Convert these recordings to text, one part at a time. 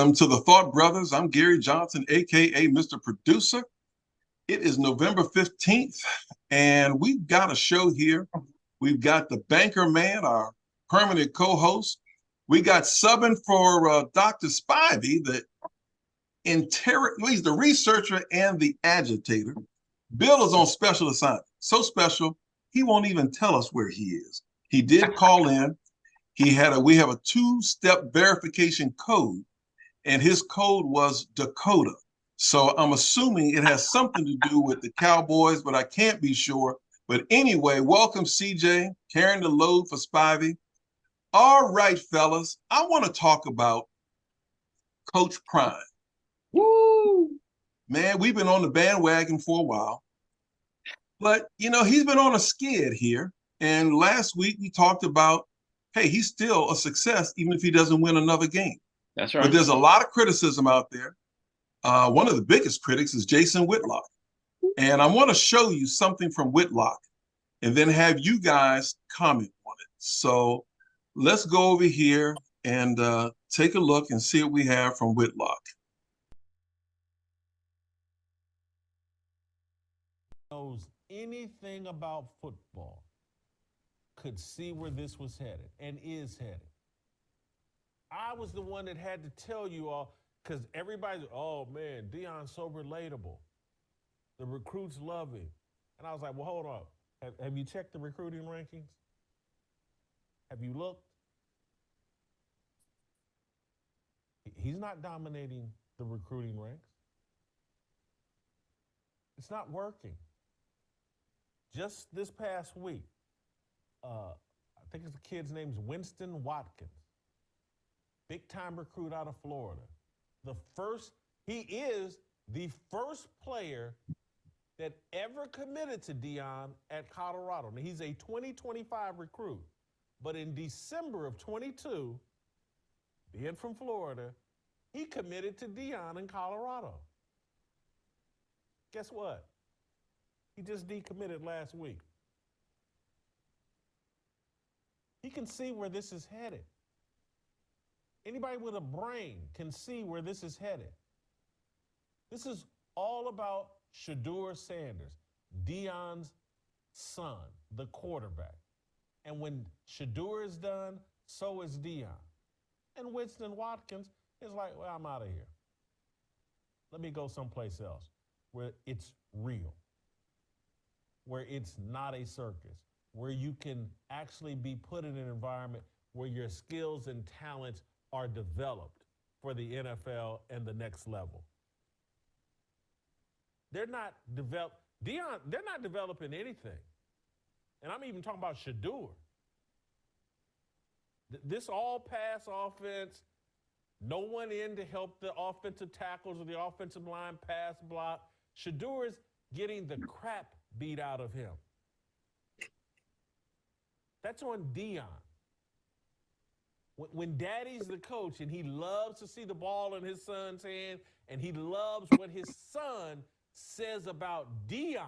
Welcome to the Thought Brothers. I'm Gary Johnson, aka Mr. Producer. It is November 15th, and we've got a show here. We've got the Banker Man, our permanent co-host. We got subbing for Dr. Spivey, he's the researcher and the agitator. Bill is on special assignment. So special, he won't even tell us where he is. He did call in. We have a two-step verification code, and his code was Dakota. So I'm assuming it has something to do with the Cowboys, but I can't be sure. But anyway, welcome, CJ, carrying the load for Spivey. All right, fellas, I want to talk about Coach Prime. Woo! Man, we've been on the bandwagon for a while. But, he's been on a skid here. And last week we talked about, hey, he's still a success even if he doesn't win another game. That's right. But there's a lot of criticism out there. One of the biggest critics is Jason Whitlock. And I want to show you something from Whitlock and then have you guys comment on it. So let's go over here and take a look and see what we have from Whitlock. Knows anything about football could see where this was headed and is headed. I was the one that had to tell you all, because everybody's, oh man, Deion's so relatable. The recruits love him. And I was like, well, hold on. Have you checked the recruiting rankings? Have you looked? He's not dominating the recruiting ranks. It's not working. Just this past week, I think the kid's name's Winston Watkins. Big time recruit out of Florida. He is the first player that ever committed to Deion at Colorado. Now, he's a 2025 recruit, but in December of 22, being from Florida, he committed to Deion in Colorado. Guess what? He just decommitted last week. He can see where this is headed. Anybody with a brain can see where this is headed. This is all about Shedeur Sanders, Deion's son, the quarterback. And when Shedeur is done, so is Deion. And Winston Watkins is like, well, I'm out of here. Let me go someplace else where it's real, where it's not a circus, where you can actually be put in an environment where your skills and talents are developed for the NFL and the next level. They're not developing anything. And I'm even talking about Shedeur. This all-pass offense, no one in to help the offensive tackles or the offensive line pass block. Shedeur is getting the crap beat out of him. That's on Deion. When daddy's the coach and he loves to see the ball in his son's hand and he loves what his son says about Deion,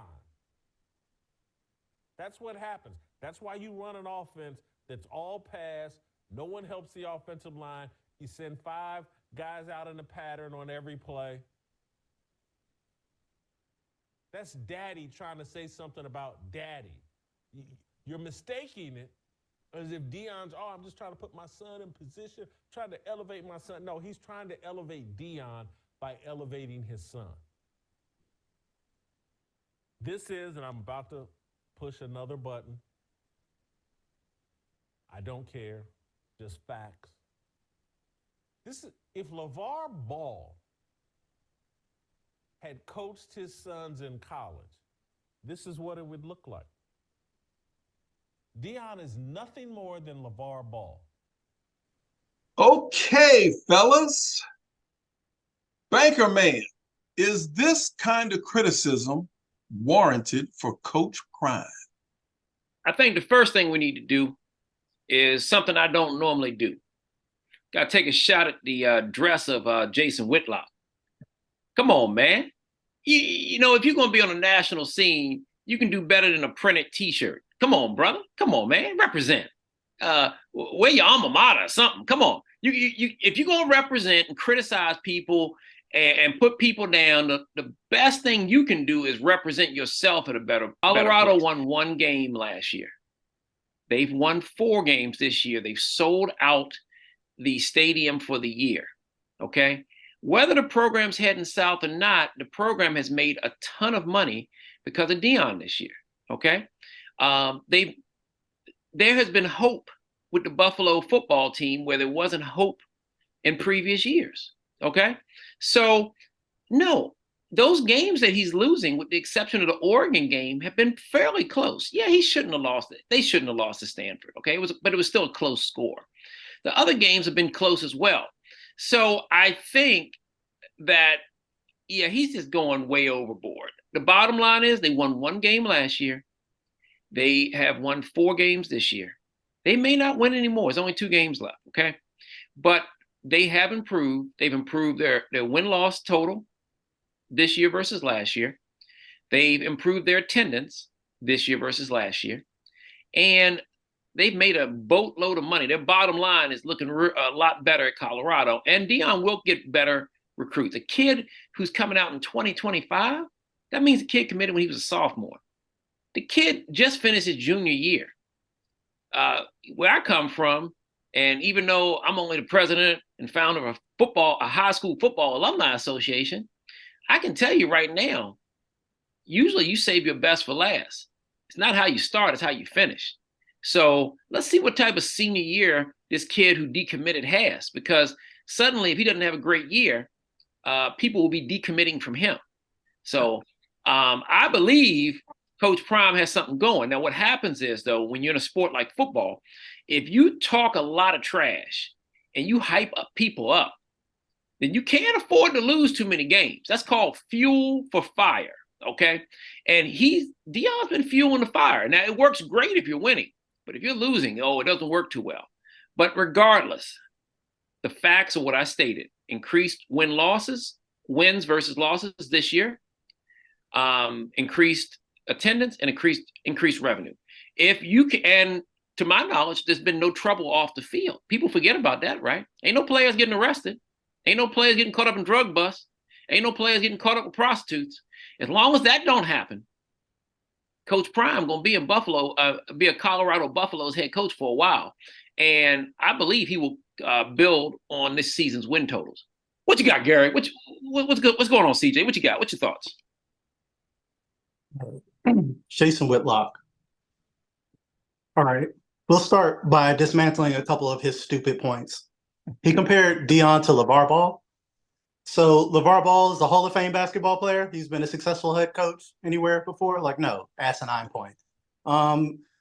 that's what happens. That's why you run an offense that's all pass. No one helps the offensive line. You send 5 guys out in a pattern on every play. That's daddy trying to say something about daddy. You're mistaking it as if Deion's, I'm just trying to put my son in position, trying to elevate my son. No, he's trying to elevate Deion by elevating his son. This is, and I'm about to push another button. I don't care, just facts. If LeVar Ball had coached his sons in college, this is what it would look like. Deion is nothing more than LeVar Ball. Okay, fellas. Banker Man, is this kind of criticism warranted for Coach Prime? I think the first thing we need to do is something I don't normally do. Got to take a shot at the dress of Jason Whitlock. Come on, man. You know, if you're going to be on a national scene, you can do better than a printed T-shirt. Come on, brother. Come on, man. Represent. Wear your alma mater or something. Come on. If you're gonna represent and criticize people and put people down, the best thing you can do is represent yourself at a better. Colorado won 1 game last year. They've won 4 games this year. They've sold out the stadium for the year. Okay. Whether the program's heading south or not, the program has made a ton of money because of Deion this year. Okay. There has been hope with the Buffalo football team where there wasn't hope in previous years. Okay. So, no, those games that he's losing, with the exception of the Oregon game, have been fairly close. Yeah, he shouldn't have lost it. They shouldn't have lost to Stanford. Okay. But it was still a close score. The other games have been close as well. So I think that, yeah, he's just going way overboard. The bottom line is they won 1 game last year. They have won 4 games this year. They may not win anymore. There's only 2 games left, okay? But they have improved. They've improved their win-loss total this year versus last year. They've improved their attendance this year versus last year. And they've made a boatload of money. Their bottom line is looking a lot better at Colorado. And Deion will get better recruits. A kid who's coming out in 2025, that means the kid committed when he was a sophomore. The kid just finished his junior year. Where I come from, and even though I'm only the president and founder of a high school football alumni association, I can tell you right now, usually you save your best for last. It's not how you start, it's how you finish. So let's see what type of senior year this kid who decommitted has, because suddenly if he doesn't have a great year, people will be decommitting from him. So I believe Coach Prime has something going. Now, what happens is, though, when you're in a sport like football, if you talk a lot of trash and you hype up people up, then you can't afford to lose too many games. That's called fuel for fire, okay? And Deion's been fueling the fire. Now, it works great if you're winning, but if you're losing, it doesn't work too well. But regardless, the facts are what I stated. Increased wins versus losses this year, increased attendance, and increased revenue. If you can, and to my knowledge, there's been no trouble off the field. People forget about that, right? Ain't no players getting arrested. Ain't no players getting caught up in drug busts. Ain't no players getting caught up with prostitutes. As long as that don't happen, Coach Prime gonna be in Buffalo, be a Colorado Buffalo's head coach for a while, and I believe he will build on this season's win totals. What you got, Gary? What's good? What's going on, CJ? What you got? What's your thoughts? Jason Whitlock. All right. We'll start by dismantling a couple of his stupid points. He compared Deion to LeVar Ball. So LeVar Ball is a Hall of Fame basketball player. He's been a successful head coach anywhere before. Like, no, asinine point.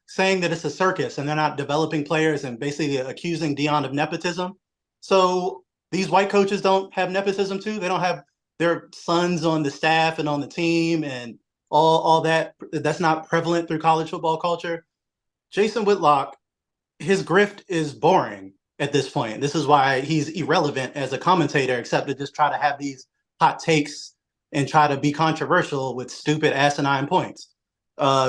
Saying that it's a circus and they're not developing players and basically accusing Deion of nepotism. So these white coaches don't have nepotism too. They don't have their sons on the staff and on the team and all that. That's not prevalent through college football culture. Jason Whitlock, his grift is boring at this point. This is why he's irrelevant as a commentator, except to just try to have these hot takes and try to be controversial with stupid asinine points.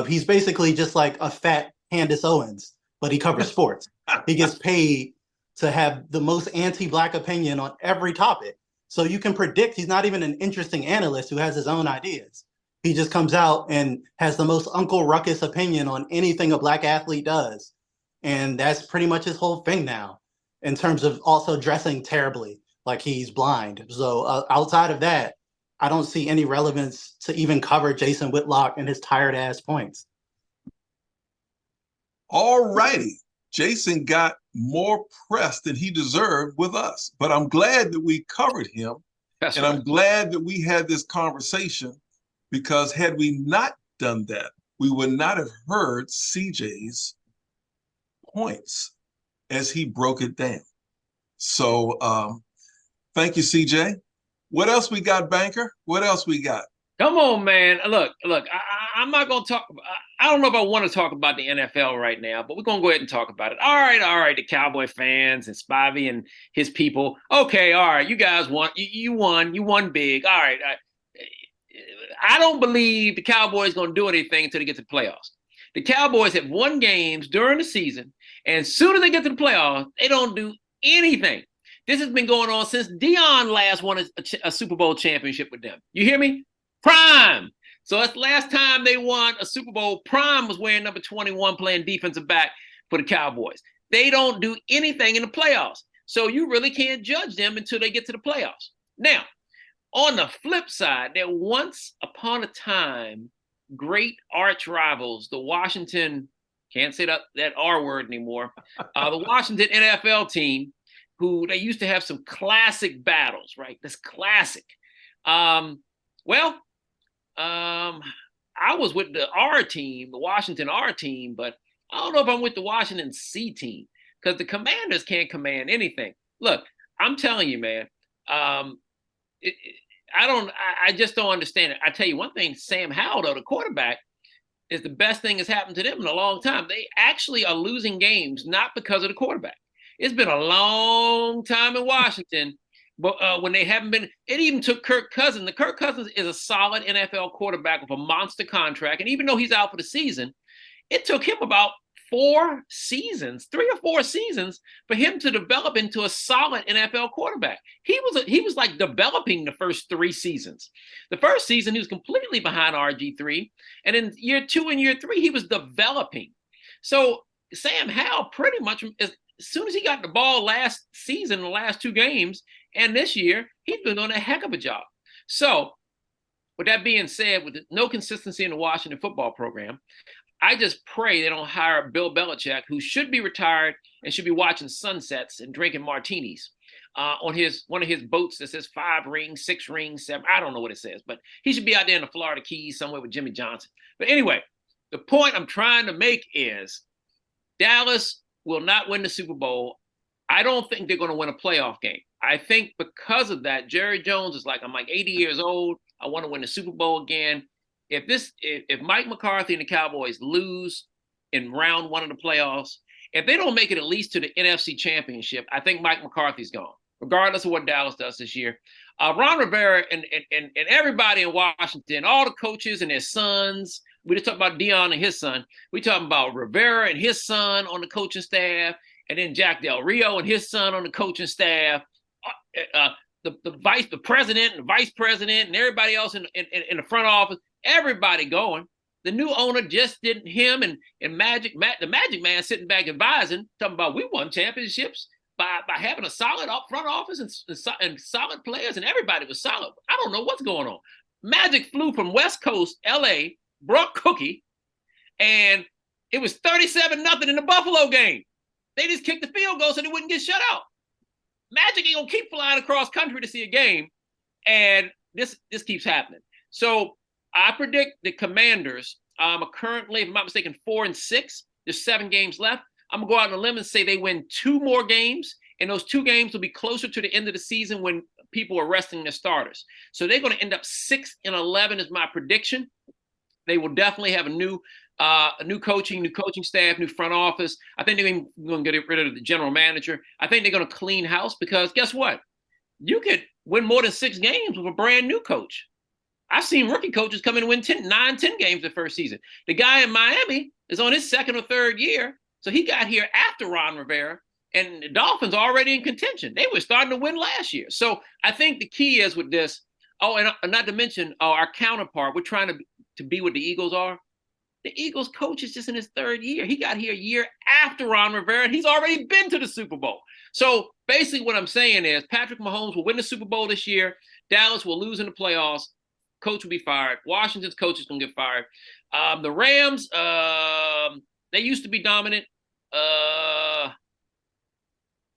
He's basically just like a fat Candace Owens, but he covers sports. He gets paid to have the most anti-Black opinion on every topic. So you can predict he's not even an interesting analyst who has his own ideas. He just comes out and has the most Uncle Ruckus opinion on anything a Black athlete does. And that's pretty much his whole thing now, in terms of also dressing terribly, like he's blind. So outside of that, I don't see any relevance to even cover Jason Whitlock and his tired ass points. All righty. Jason got more press than he deserved with us, but I'm glad that we covered him. That's and right. I'm glad that we had this conversation, because had we not done that, we would not have heard CJ's points as he broke it down. So thank you, CJ. What else we got, Banker? What else we got? Come on, man. Look, I'm not going to talk. I don't know if I want to talk about the NFL right now, but we're going to go ahead and talk about it. All right. The Cowboy fans and Spivey and his people. Okay, all right. You guys won. You won big. All right. I don't believe the Cowboys going to do anything until they get to the playoffs. The Cowboys have won games during the season, and as soon as they get to the playoffs, they don't do anything. This has been going on since Deion last won a Super Bowl championship with them. You hear me? Prime. So that's the last time they won a Super Bowl. Prime was wearing number 21 playing defensive back for the Cowboys. They don't do anything in the playoffs. So you really can't judge them until they get to the playoffs. Now, on the flip side, there once upon a time, great arch rivals, the Washington, can't say that R word anymore, the Washington NFL team, who they used to have some classic battles, right? This classic. I was with the R team, the Washington R team, but I don't know if I'm with the Washington C team because the Commanders can't command anything. Look, I'm telling you, man, I just don't understand it. I tell you one thing, Sam Howell, though, the quarterback, is the best thing that's happened to them in a long time. They actually are losing games, not because of the quarterback. It's been a long time in Washington, but when they haven't been, it even took Kirk Cousins. Kirk Cousins is a solid NFL quarterback with a monster contract. And even though he's out for the season, it took him about 3 or 4 seasons for him to develop into a solid NFL quarterback. He was like developing the first 3 seasons. The first season, he was completely behind RG3. And in year 2 and year 3, he was developing. So Sam Howell pretty much, as soon as he got the ball last season, the last 2 games, and this year, he's been doing a heck of a job. So with that being said, with no consistency in the Washington football program, I just pray they don't hire Bill Belichick, who should be retired and should be watching sunsets and drinking martinis on one of his boats that says 5 rings, 6 rings, 7. I don't know what it says, but he should be out there in the Florida Keys somewhere with Jimmy Johnson. But anyway, the point I'm trying to make is Dallas will not win the Super Bowl. I don't think they're going to win a playoff game. I think because of that, Jerry Jones is like, I'm like 80 years old. I want to win the Super Bowl again. If Mike McCarthy and the Cowboys lose in round 1 of the playoffs, if they don't make it at least to the NFC Championship, I think Mike McCarthy's gone, regardless of what Dallas does this year. Ron Rivera and everybody in Washington, all the coaches and their sons, we just talk about Deion and his son. We talking about Rivera and his son on the coaching staff, and then Jack Del Rio and his son on the coaching staff. The president and the vice president and everybody else in the front office, everybody going. The new owner just didn't, him and the Magic Man sitting back advising, talking about we won championships by having a solid up front office and solid players, and everybody was solid. I don't know what's going on. Magic flew from West Coast, LA, brought Cookie, and it was 37-0 in the Buffalo game. They just kicked the field goal so they wouldn't get shut out. Magic ain't gonna keep flying across country to see a game, and this keeps happening. So I predict the Commanders are currently, if I'm not mistaken, 4-6. There's 7 games left. I'm gonna go out on a limb and say they win 2 more games, and those 2 games will be closer to the end of the season when people are resting their starters. So they're gonna end up 6-11 is my prediction. They will definitely have a new coaching staff, new front office. I think they're going to get rid of the general manager. I think they're going to clean house because guess what? You could win more than 6 games with a brand new coach. I've seen rookie coaches come in and win 9, 10 games the first season. The guy in Miami is on his 2nd or 3rd year. So he got here after Ron Rivera, and the Dolphins are already in contention. They were starting to win last year. So I think the key is with this. Oh, and not to mention our counterpart, we're trying to be what the Eagles are. The Eagles coach is just in his 3rd year. He got here a year after Ron Rivera, and he's already been to the Super Bowl. So basically what I'm saying is Patrick Mahomes will win the Super Bowl this year. Dallas will lose in the playoffs. Coach will be fired. Washington's coach is going to get fired. The Rams, they used to be dominant.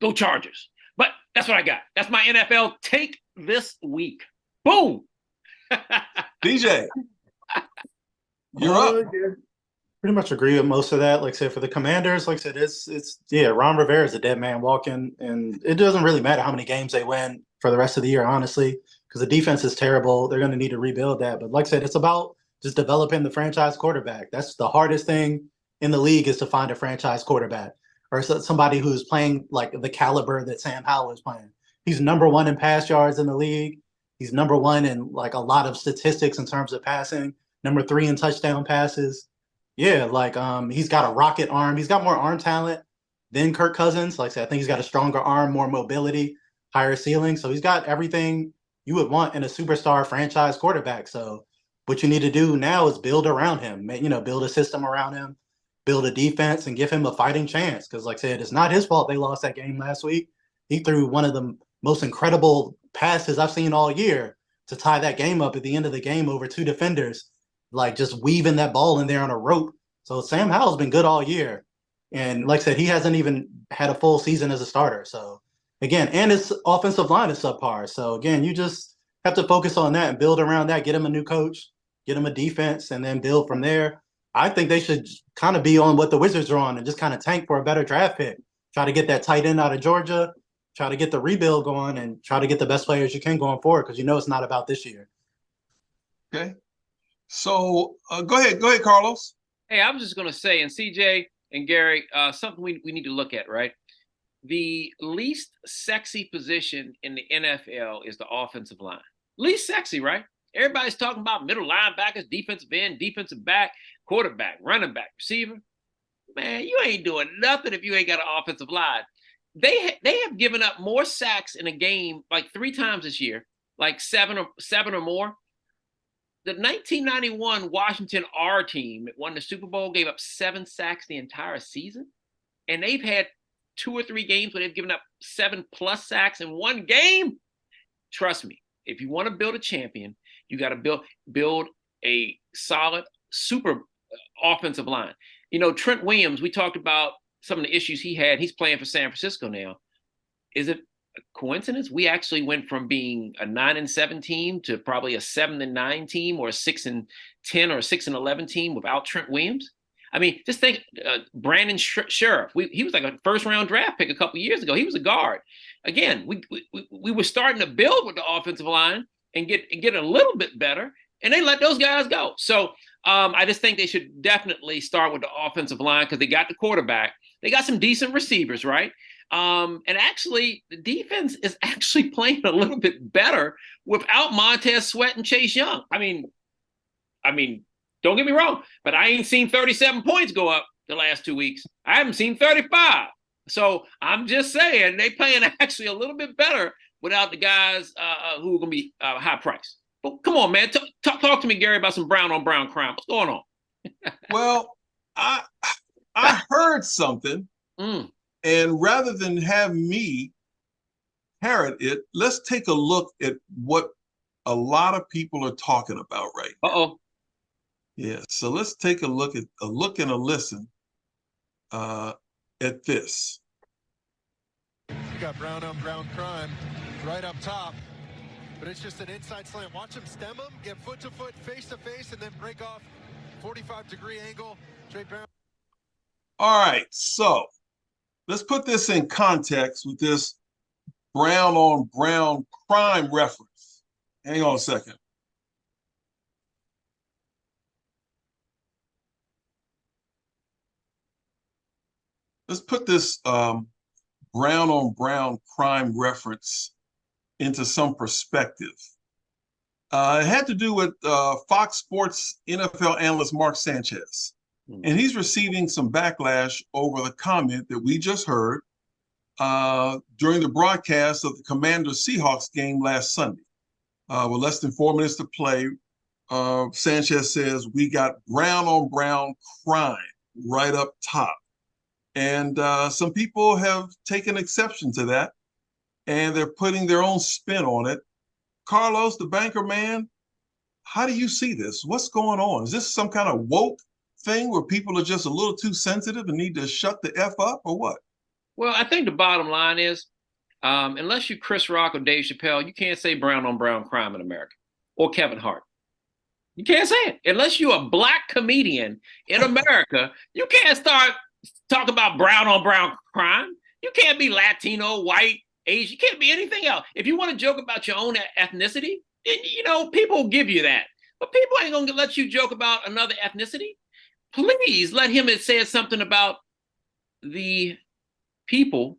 Go Chargers. But that's what I got. That's my NFL take this week. Boom. DJ. You're up. Yeah. Pretty much agree with most of that. Like I said, for the Commanders, like I said, it's Ron Rivera is a dead man walking, and it doesn't really matter how many games they win for the rest of the year, honestly, because the defense is terrible. They're going to need to rebuild that. But like I said, it's about just developing the franchise quarterback. That's the hardest thing in the league, is to find a franchise quarterback or somebody who's playing like the caliber that Sam Howell is playing. He's number 1 in pass yards in the league. He's number 1 in like a lot of statistics in terms of passing. Number 3 in touchdown passes. Yeah, like he's got a rocket arm. He's got more arm talent than Kirk Cousins. Like I said, I think he's got a stronger arm, more mobility. higher ceiling. So he's got everything you would want in a superstar franchise quarterback. So what you need to do now is build around him, build a system around him, build a defense, and give him a fighting chance. Because like I said, it's not his fault they lost that game last week. He threw one of the most incredible passes I've seen all year to tie that game up at the end of the game over two defenders, like just weaving that ball in there on a rope. So Sam Howell's been good all year. And like I said, he hasn't even had a full season as a starter. So again, and his offensive line is subpar. So again, you just have to focus on that and build around that, get him a new coach, get him a defense, and then build from there. I think they should kind of be on what the Wizards are on and just kind of tank for a better draft pick. Try to get that tight end out of Georgia, try to get the rebuild going, and try to get the best players you can going forward, because it's not about this year. Okay. So go ahead, Carlos. Hey, I was just going to say, and CJ and Gary, something we need to look at, right? The least sexy position in the NFL is the offensive line. Least sexy, right? Everybody's talking about middle linebackers, defensive end, defensive back, quarterback, running back, receiver. Man, you ain't doing nothing if you ain't got an offensive line. They have given up more sacks in a game like 3 times this year, like seven or more. The 1991 Washington R team that won the Super Bowl gave up 7 sacks the entire season. And they've had 2 or 3 games where they've given up 7+ sacks in one game. Trust me, if you want to build a champion, you got to build a solid, super offensive line. Trent Williams, we talked about some of the issues he had. He's playing for San Francisco now. Is it a coincidence? We actually went from being a 9-7 team to probably a 7-9 team, or a 6-10 or a 6-11 team without Trent Williams. I mean, just think, Brandon Sheriff. He was like a first-round draft pick a couple years ago. He was a guard. Again, we were starting to build with the offensive line and get a little bit better, and they let those guys go. So I just think they should definitely start with the offensive line, because they got the quarterback. They got some decent receivers, right? And actually, the defense is actually playing a little bit better without Montez Sweat and Chase Young. I mean, don't get me wrong, but I ain't seen 37 points go up the last 2 weeks. I haven't seen 35. So I'm just saying they playing actually a little bit better without the guys who are going to be high price. But come on, man, talk to me, Gary, about some brown on brown crime. What's going on? Well, I heard something. And rather than have me parrot it, let's take a look at what a lot of people are talking about right now. Uh-oh. Yeah, so let's take a look and a listen at this. You got brown on brown crime right up top, but it's just an inside slant. Watch him stem him, get foot to foot, face to face, and then break off 45-degree angle. Trey Brown. All right, so let's put this in context with this brown on brown crime reference. Hang on a second. Let's put this brown on brown crime reference into some perspective. It had to do with Fox Sports NFL analyst Mark Sanchez. And he's receiving some backlash over the comment that we just heard during the broadcast of the Commanders-Seahawks game last Sunday. With less than 4 minutes to play, Sanchez says, we got brown on brown crime right up top. And some people have taken exception to that, and they're putting their own spin on it. Carlos, the banker man, how do you see this? What's going on? Is this some kind of woke thing where people are just a little too sensitive and need to shut the F up, or what? Well, I think the bottom line is, unless you're Chris Rock or Dave Chappelle, you can't say brown on brown crime in America, or Kevin Hart. You can't say it. Unless you're a black comedian in America, you can't start talking about brown on brown crime. You can't be Latino, white, Asian. You can't be anything else. If you want to joke about your own ethnicity, people will give you that. But people ain't going to let you joke about another ethnicity. Please let him have said something about the people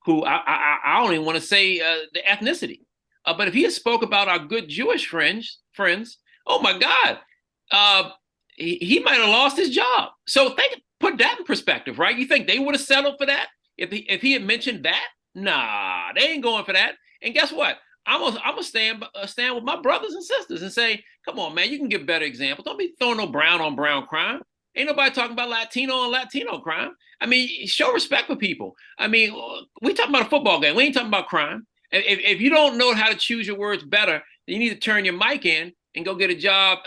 who I don't even want to say the ethnicity. But if he had spoke about our good Jewish friends, oh my God, he might have lost his job. So put that in perspective, right? You think they would have settled for that if he had mentioned that? Nah, they ain't going for that. And guess what? I'm gonna stand with my brothers and sisters and say, come on, man, you can give better examples. Don't be throwing no brown on brown crime. Ain't nobody talking about Latino on Latino crime. I mean, show respect for people. I mean, we talking about a football game. We ain't talking about crime. If you don't know how to choose your words better, then you need to turn your mic in and go get a job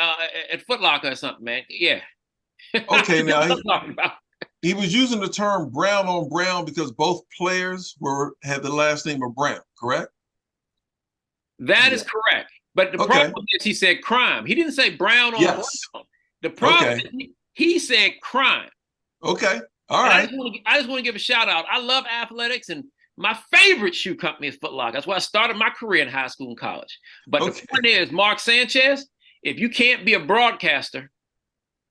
at Foot Locker or something, man. Yeah. Okay, now That's what I'm talking about. he was using the term brown on brown because both players had the last name of Brown, correct? That is correct. But the problem is he said crime. He didn't say brown on brown. The problem is he said crime. Okay. All right. I just want to give a shout out. I love athletics, and my favorite shoe company is Foot Locker. That's why I started my career in high school and college. But the point is, Mark Sanchez, if you can't be a broadcaster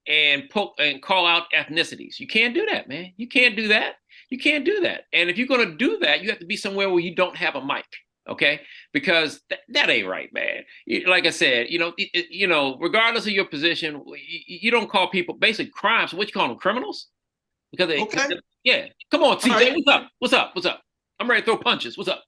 and call out ethnicities, you can't do that, man. You can't do that. You can't do that. And if you're going to do that, you have to be somewhere where you don't have a mic. Okay, because that ain't right, man. Like I said, regardless of your position, you don't call people basically crimes. What you call them, criminals? Because yeah. Come on, TJ. Right. What's up? I'm ready to throw punches. What's up?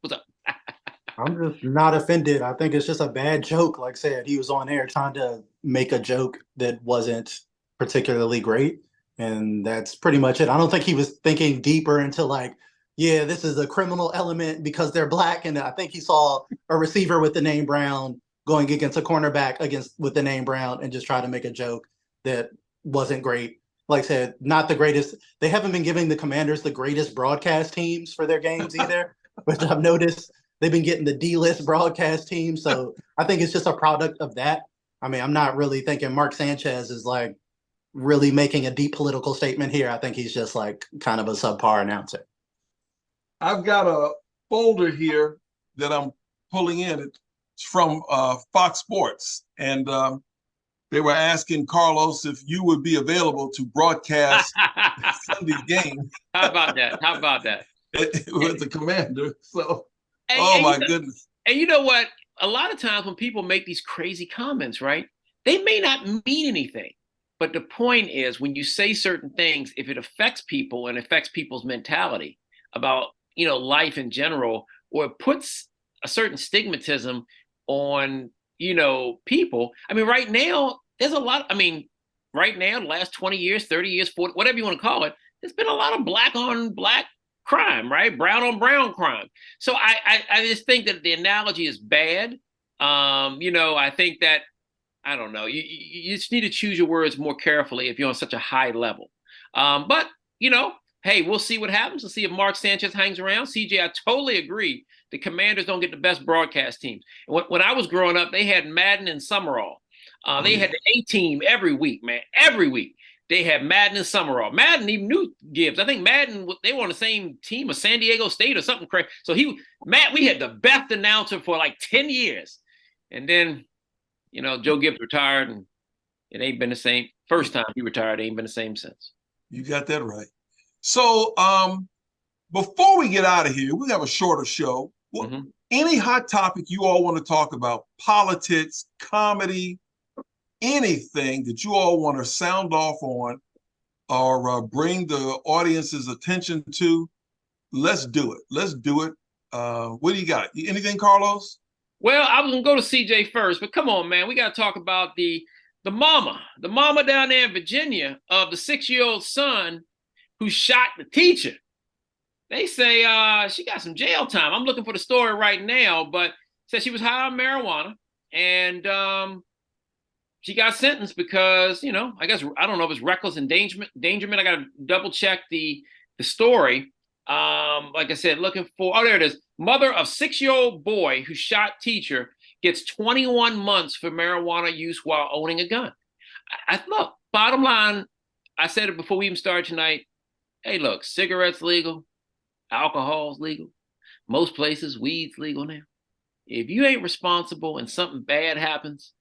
I'm just not offended. I think it's just a bad joke. Like I said, he was on air trying to make a joke that wasn't particularly great, and that's pretty much it. I don't think he was thinking deeper into like, yeah, this is a criminal element because they're black. And I think he saw a receiver with the name Brown going against a cornerback with the name Brown and just tried to make a joke that wasn't great. Like I said, not the greatest. They haven't been giving the Commanders the greatest broadcast teams for their games either, which I've noticed. They've been getting the D-list broadcast team. So I think it's just a product of that. I mean, I'm not really thinking Mark Sanchez is like really making a deep political statement here. I think he's just like kind of a subpar announcer. I've got a folder here that I'm pulling in. It's from Fox Sports. And they were asking Carlos if you would be available to broadcast Sunday's game. How about that? With the Commander. So, my goodness. And you know what? A lot of times when people make these crazy comments, right, they may not mean anything. But the point is, when you say certain things, if it affects people and affects people's mentality about life in general, or it puts a certain stigmatism on, people. I mean, right now, there's a lot. I mean, right now, the last 20 years, 30 years, 40, whatever you want to call it, there's been a lot of black on black crime, right? Brown on brown crime. So I just think that the analogy is bad. I think that, I don't know, you just need to choose your words more carefully if you're on such a high level. But, hey, we'll see what happens. We'll see if Mark Sanchez hangs around. CJ, I totally agree. The Commanders don't get the best broadcast teams. When I was growing up, they had Madden and Summerall. They had the A-team every week, man. Every week. They had Madden and Summerall. Madden even knew Gibbs. I think Madden, they were on the same team of San Diego State or something crazy. So we had the best announcer for like 10 years. And then, Joe Gibbs retired, and it ain't been the same. First time he retired, it ain't been the same since. You got that right. So before we get out of here, we have a shorter show. Any hot topic you all want to talk about, politics, comedy, anything that you all want to sound off on or bring the audience's attention to, let's do it. What do you got? Anything, Carlos? Well, I was going to go to CJ first, but come on, man. We got to talk about the mama down there in Virginia of the 6-year-old son who shot the teacher. They say she got some jail time. I'm looking for the story right now, but said she was high on marijuana, and she got sentenced because, I guess, I don't know if it's reckless endangerment. I got to double check the story. Like I said, there it is. Mother of 6-year-old boy who shot teacher gets 21 months for marijuana use while owning a gun. Look, bottom line, I said it before we even started tonight. Hey, look, cigarettes legal, alcohol's legal. Most places, weed's legal now. If you ain't responsible and something bad happens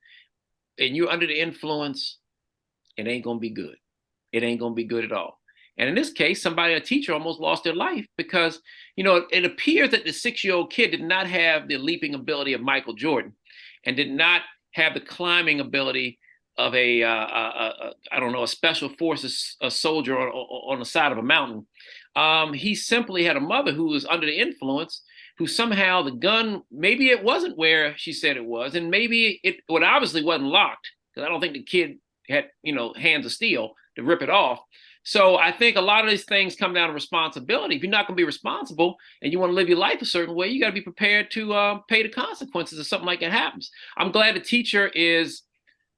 and you're under the influence, it ain't going to be good. It ain't going to be good at all. And in this case, a teacher almost lost their life because, it appears that the 6-year-old kid did not have the leaping ability of Michael Jordan and did not have the climbing ability of a special forces soldier on the side of a mountain. He simply had a mother who was under the influence, who somehow the gun, maybe it wasn't where she said it was, and maybe it obviously wasn't locked, because I don't think the kid had, hands of steel to rip it off. So I think a lot of these things come down to responsibility. If you're not going to be responsible and you want to live your life a certain way, you got to be prepared to pay the consequences if something like that happens. I'm glad the teacher is,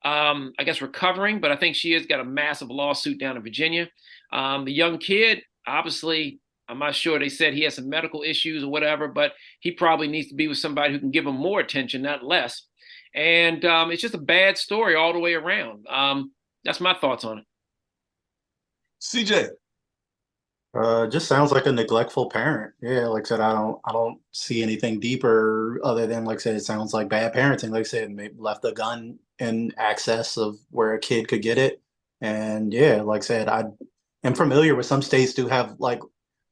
I guess, recovering, but I think she has got a massive lawsuit down in Virginia. The young kid, obviously, I'm not sure, they said he has some medical issues or whatever, but he probably needs to be with somebody who can give him more attention, not less. And it's just a bad story all the way around. That's my thoughts on it. CJ. Just sounds like a neglectful parent. Yeah, like I said, I don't see anything deeper other than, like I said, it sounds like bad parenting. Like I said, maybe left a gun in access of where a kid could get it. And yeah, like I said, I am familiar with some states do have like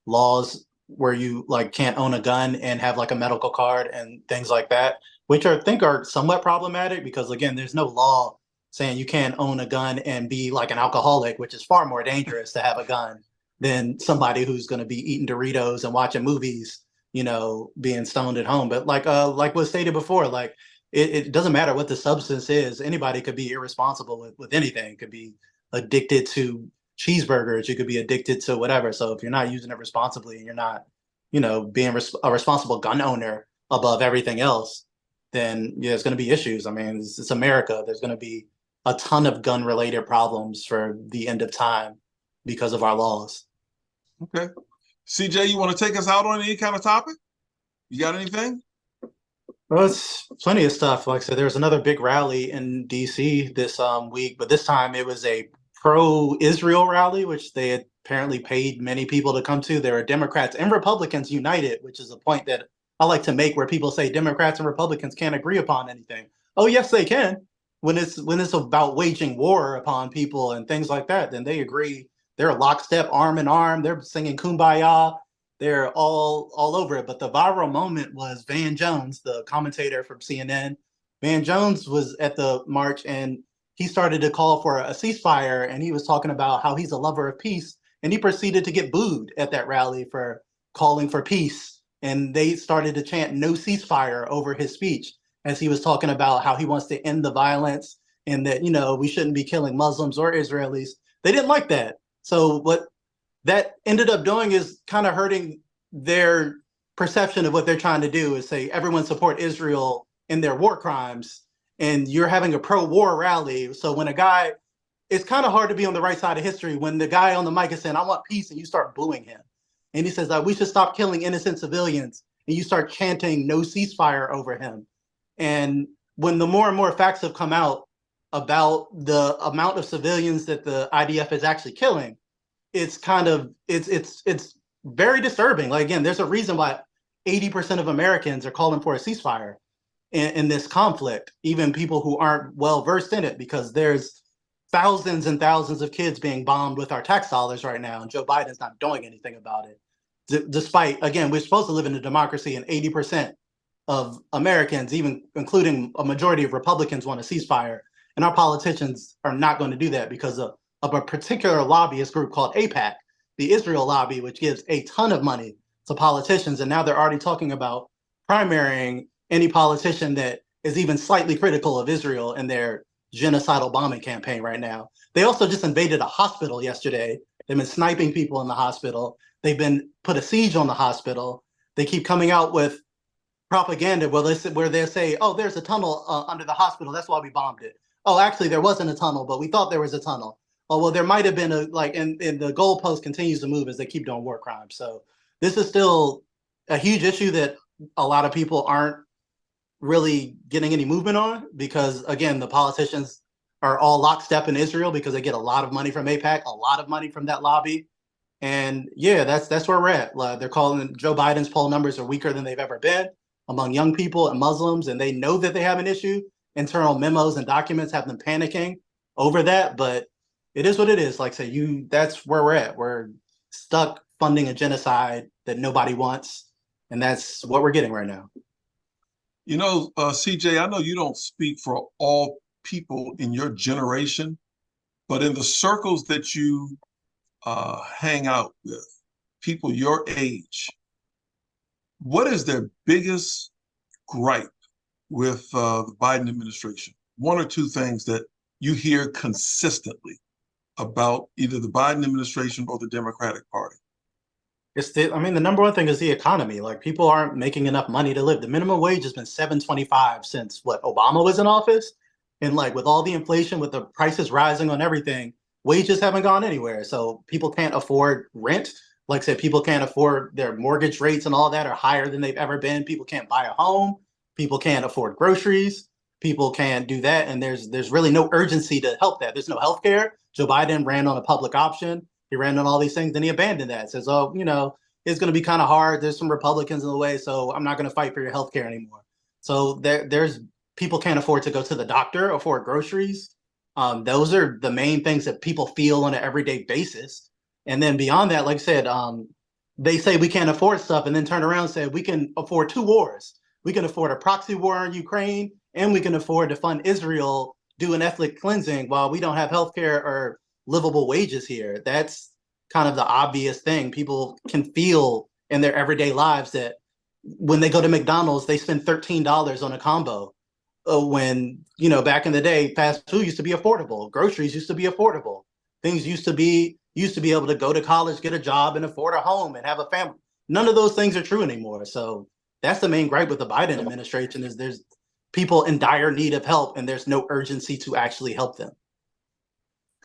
laws where you like can't own a gun and have like a medical card and things like that, which I think are somewhat problematic because again, there's no law saying you can't own a gun and be like an alcoholic, which is far more dangerous to have a gun than somebody who's going to be eating Doritos and watching movies, being stoned at home. But like was stated before, like it doesn't matter what the substance is. Anybody could be irresponsible with anything. Could be addicted to cheeseburgers. You could be addicted to whatever. So if you're not using it responsibly and you're not, being a responsible gun owner above everything else, then yeah, it's going to be issues. I mean, it's America. There's going to be a ton of gun related problems for the end of time because of our laws. Okay. CJ, you want to take us out on any kind of topic? You got anything? Well, it's plenty of stuff. Like I said, there's another big rally in DC this week, but this time it was a pro-Israel rally, which they had apparently paid many people to come to. There were Democrats and Republicans united, which is a point that I like to make where people say Democrats and Republicans can't agree upon anything. Oh, yes, they can. When it's about waging war upon people and things like that, then they agree. They're lockstep, arm in arm. They're singing Kumbaya. They're all over it. But the viral moment was Van Jones, the commentator from CNN. Van Jones was at the march and he started to call for a ceasefire, and he was talking about how he's a lover of peace. And he proceeded to get booed at that rally for calling for peace. And they started to chant no ceasefire over his speech as he was talking about how he wants to end the violence and that, we shouldn't be killing Muslims or Israelis. They didn't like that. So what that ended up doing is kind of hurting their perception of what they're trying to do is say everyone support Israel in their war crimes, and you're having a pro-war rally. So when it's kind of hard to be on the right side of history when the guy on the mic is saying, I want peace, and you start booing him. And he says that we should stop killing innocent civilians, and you start chanting no ceasefire over him. And when the more and more facts have come out about the amount of civilians that the IDF is actually killing, it's very disturbing. Like, again, there's a reason why 80% of Americans are calling for a ceasefire in this conflict, even people who aren't well versed in it, because there's thousands and thousands of kids being bombed with our tax dollars right now, and Joe Biden's not doing anything about it. Despite, again, we're supposed to live in a democracy, and 80% of Americans, even including a majority of Republicans, want a ceasefire, and our politicians are not going to do that because of a particular lobbyist group called AIPAC, the Israel lobby, which gives a ton of money to politicians, and now they're already talking about primarying any politician that is even slightly critical of Israel in their genocidal bombing campaign right now. They also just invaded a hospital yesterday. They've been sniping people in the hospital. They've been put a siege on the hospital. They keep coming out with propaganda where they say, oh, there's a tunnel under the hospital. That's why we bombed it. Oh, actually, there wasn't a tunnel, but we thought there was a tunnel. Oh, well, there might have been and the goalpost continues to move as they keep doing war crimes. So this is still a huge issue that a lot of people aren't really getting any movement on because, again, the politicians are all lockstep in Israel because they get a lot of money from AIPAC, a lot of money from that lobby. And yeah, that's where we're at. They're calling Joe Biden's poll numbers are weaker than they've ever been among young people and Muslims, and they know that they have an issue. Internal memos and documents have them panicking over that, but it is what it is. Like I say, that's where we're at. We're stuck funding a genocide that nobody wants, and that's what we're getting right now. CJ, I know you don't speak for all people in your generation, but in the circles that you hang out with, people your age, What is their biggest gripe with the Biden administration? One or two things that you hear consistently about either the Biden administration or the Democratic Party. I mean, the number one thing is the economy. Like, people aren't making enough money to live. The minimum wage has been $7.25 since what, Obama was in office, and like with all the inflation, with the prices rising on everything, wages haven't gone anywhere. So people can't afford rent. Like I said, people can't afford their mortgage rates, and all that are higher than they've ever been. People can't buy a home. People can't afford groceries. People can't do that, and there's really no urgency to help that. There's no health care. Joe Biden ran on a public option. He ran on all these things, then he abandoned that. Says, oh, it's going to be kind of hard. There's some Republicans in the way, so I'm not going to fight for your health care anymore. So there's people can't afford to go to the doctor, afford groceries. Those are the main things that people feel on an everyday basis. And then beyond that, like I said, they say we can't afford stuff, and then turn around and say we can afford two wars. We can afford a proxy war in Ukraine, and we can afford to fund Israel, do an ethnic cleansing while we don't have health care or livable wages here. That's kind of the obvious thing. People can feel in their everyday lives that when they go to McDonald's, they spend $13 on a combo. When, back in the day, fast food used to be affordable. Groceries used to be affordable. Things used to be able to go to college, get a job, and afford a home and have a family. None of those things are true anymore. So that's the main gripe with the Biden administration, is there's people in dire need of help, and there's no urgency to actually help them.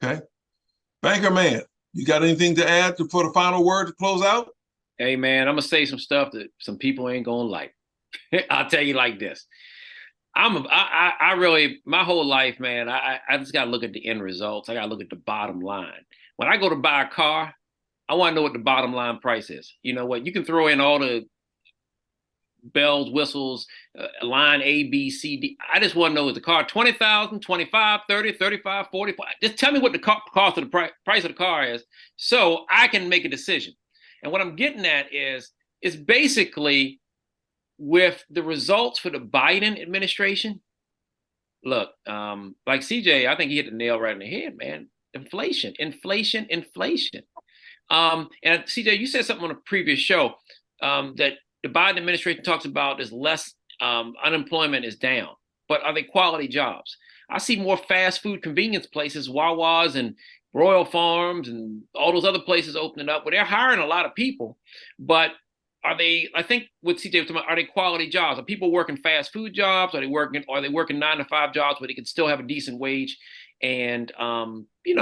Okay. Banker Man, you got anything to add for the final word to close out? Hey, man, I'm going to say some stuff that some people ain't going to like. I'll tell you like this. I really, my whole life, man, I just got to look at the end results. I got to look at the bottom line. When I go to buy a car, I want to know what the bottom line price is. You know what? You can throw in all the bells, whistles, line A, B, C, D. I just want to know, is the car 20,000, 25, 30, 35, 45? Just tell me what the cost of the price of the car is, so I can make a decision. And what I'm getting at is basically with the results for the Biden administration. Look, like CJ, I think he hit the nail right in the head, man. Inflation. And CJ, you said something on a previous show that the Biden administration talks about is less unemployment is down, but are they quality jobs? I see more fast food convenience places, Wawa's and Royal Farms and all those other places opening up where they're hiring a lot of people, but are they, I think what CJ was talking about, are they quality jobs? Are people working fast food jobs? Are they working 9-to-5 jobs where they can still have a decent wage and,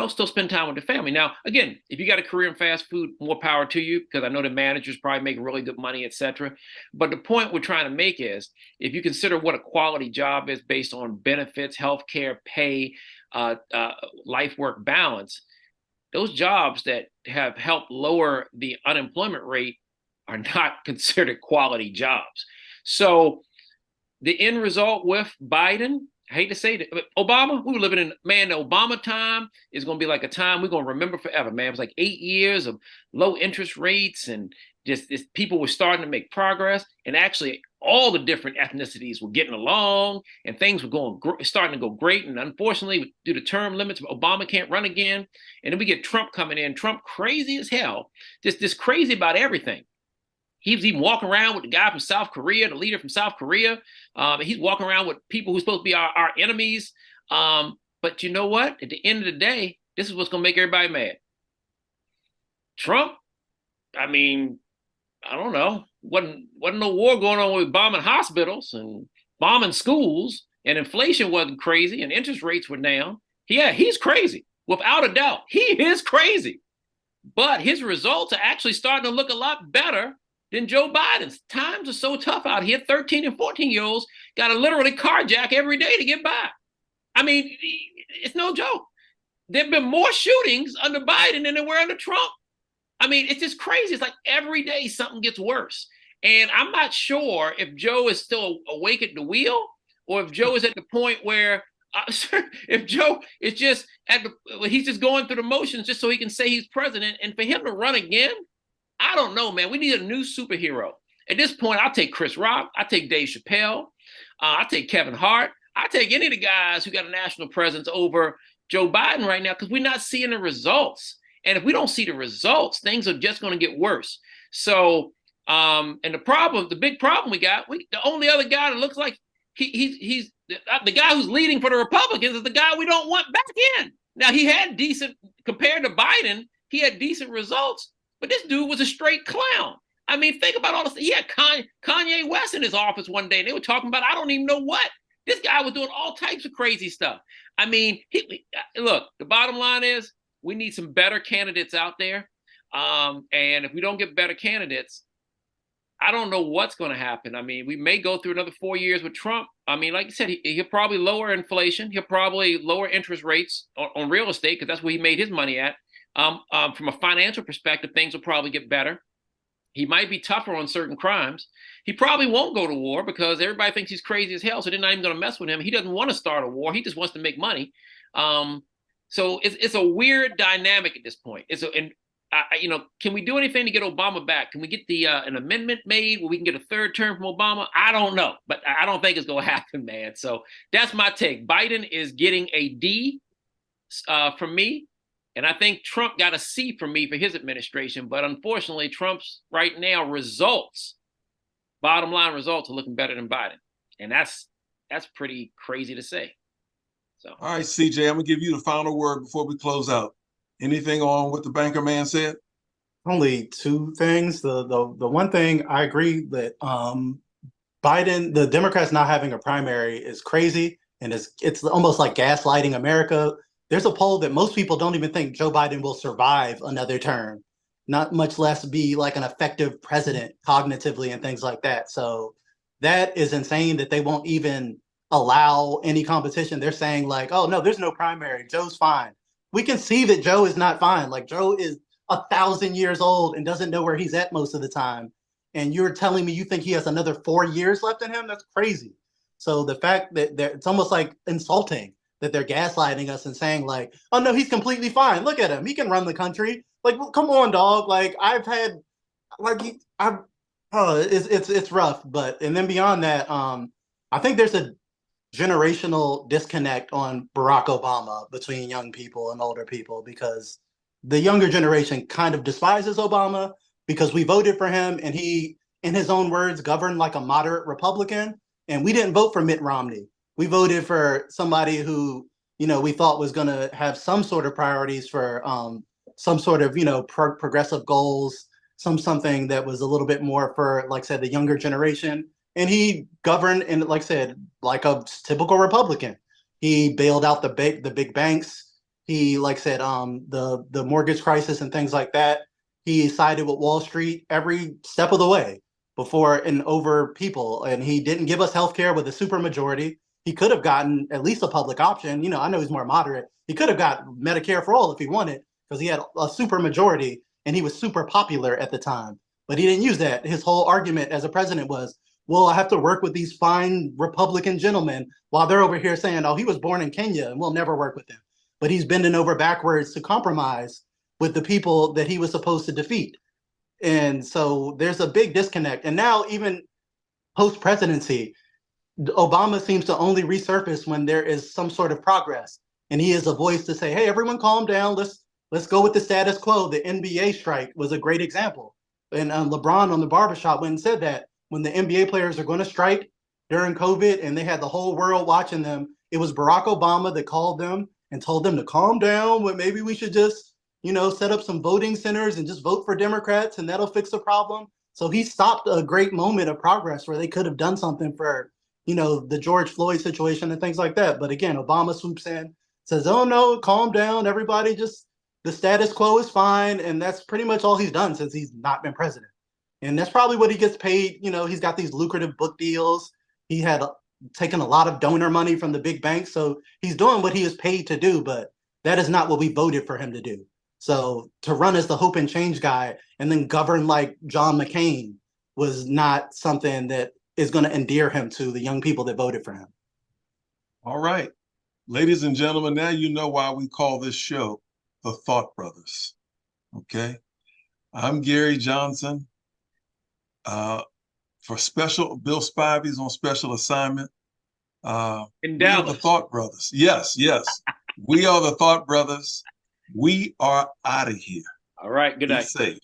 still spend time with the family? Now, again, if you got a career in fast food, more power to you, because I know the managers probably make really good money, etc. But the point we're trying to make is, if you consider what a quality job is based on benefits, healthcare, pay, life-work balance, those jobs that have helped lower the unemployment rate are not considered quality jobs. So the end result with Biden, I hate to say that, but Obama, we were living in, man, the Obama time is going to be like a time we're going to remember forever, man. It was like 8 years of low interest rates, and just people were starting to make progress, and actually all the different ethnicities were getting along, and things were starting to go great. And unfortunately, due to term limits, Obama can't run again. And then we get Trump coming in, Trump crazy as hell, just crazy about everything. He was even walking around with the guy from South Korea, the leader from South Korea. He's walking around with people who's supposed to be our enemies. But you know what? At the end of the day, this is what's going to make everybody mad. Trump, I mean, I don't know. Wasn't no war going on with bombing hospitals and bombing schools, and inflation wasn't crazy, and interest rates were down. Yeah, he's crazy. Without a doubt, he is crazy. But his results are actually starting to look a lot better than Joe Biden's. Times are so tough out here. 13 and 14-year-olds got to literally carjack every day to get by. I mean, it's no joke. There have been more shootings under Biden than there were under Trump. I mean, it's just crazy. It's like every day something gets worse. And I'm not sure if Joe is still awake at the wheel, or if Joe is at the point where, if Joe is just he's just going through the motions just so he can say he's president. And for him to run again, I don't know, man. We need a new superhero. At this point, I'll take Chris Rock. I'll take Dave Chappelle. I'll take Kevin Hart. I'll take any of the guys who got a national presence over Joe Biden right now, because we're not seeing the results. And if we don't see the results, things are just going to get worse. So And the big problem the only other guy that looks like he's the guy who's leading for the Republicans is the guy we don't want back in. Now, he had decent, compared to Biden, he had decent results, but this dude was a straight clown. I mean, think about all this. He had Kanye West in his office one day, and they were talking about, I don't even know what. This guy was doing all types of crazy stuff. I mean, look, the bottom line is we need some better candidates out there. And if we don't get better candidates, I don't know what's going to happen. I mean, we may go through another 4 years with Trump. I mean, like you said, he'll probably lower inflation. He'll probably lower interest rates on real estate because that's where he made his money at. From a financial perspective, things will probably get better. He might be tougher on certain crimes. He probably won't go to war because everybody thinks he's crazy as hell, so they're not even going to mess with him. He doesn't want to start a war. He just wants to make money. So it's a weird dynamic at this point. Can we do anything to get Obama back? Can we get an amendment made where we can get a third term from Obama? I don't know, but I don't think it's going to happen, man. So that's my take. Biden is getting a D from me, and I think Trump got a C from me for his administration. But unfortunately, Trump's right now bottom line results are looking better than Biden, and that's pretty crazy to say. So, all right, CJ, I'm gonna give you the final word before we close out. Anything on what the banker man said? Only two things. The one thing I agree that Biden, the Democrats not having a primary is crazy, and it's almost like gaslighting America. There's a poll that most people don't even think Joe Biden will survive another term, not much less be like an effective president cognitively and things like that. So that is insane that they won't even allow any competition. They're saying like, oh no, there's no primary. Joe's fine. We can see that Joe is not fine. Like Joe is 1,000 years old and doesn't know where he's at most of the time. And you're telling me you think he has another 4 years left in him? That's crazy. So the fact that it's almost like insulting that they're gaslighting us and saying like, oh no, he's completely fine. Look at him. He can run the country. Like, come on, dog. Like it's rough. But, and then beyond that, I think there's a generational disconnect on Barack Obama between young people and older people, because the younger generation kind of despises Obama because we voted for him and he, in his own words, governed like a moderate Republican. And we didn't vote for Mitt Romney. We voted for somebody who, we thought was going to have some sort of priorities for some sort of, progressive goals, something that was a little bit more for, like I said, the younger generation. And he governed, and like I said, like a typical Republican. He bailed out the big banks. He, like I said, the mortgage crisis and things like that. He sided with Wall Street every step of the way before and over people. And he didn't give us health care with a supermajority. He could have gotten at least a public option. I know he's more moderate. He could have got Medicare for all if he wanted, because he had a supermajority and he was super popular at the time. But he didn't use that. His whole argument as a president was, well, I have to work with these fine Republican gentlemen, while they're over here saying, oh, he was born in Kenya and we'll never work with him. But he's bending over backwards to compromise with the people that he was supposed to defeat. And so there's a big disconnect. And now even post-presidency, Obama seems to only resurface when there is some sort of progress. And he is a voice to say, hey, everyone calm down. Let's go with the status quo. The NBA strike was a great example. And LeBron on the barbershop went and said that when the NBA players are going to strike during COVID and they had the whole world watching them, it was Barack Obama that called them and told them to calm down. But maybe we should just, set up some voting centers and just vote for Democrats and that'll fix the problem. So he stopped a great moment of progress where they could have done something for, the George Floyd situation and things like that. But again, Obama swoops in, says, oh no, calm down, everybody, just the status quo is fine. And that's pretty much all he's done since he's not been president. And that's probably what he gets paid. He's got these lucrative book deals. He had taken a lot of donor money from the big banks. So he's doing what he is paid to do, but that is not what we voted for him to do. So to run as the hope and change guy and then govern like John McCain was not something that is going to endear him to the young people that voted for him. All right. Ladies and gentlemen, now you know why we call this show The Thought Brothers. Okay. I'm Gary Johnson. For special, Bill Spivey's on special assignment. In We are Dallas. the Thought Brothers. Yes. We are the Thought Brothers. We are out of here. All right. Good Be night. safe.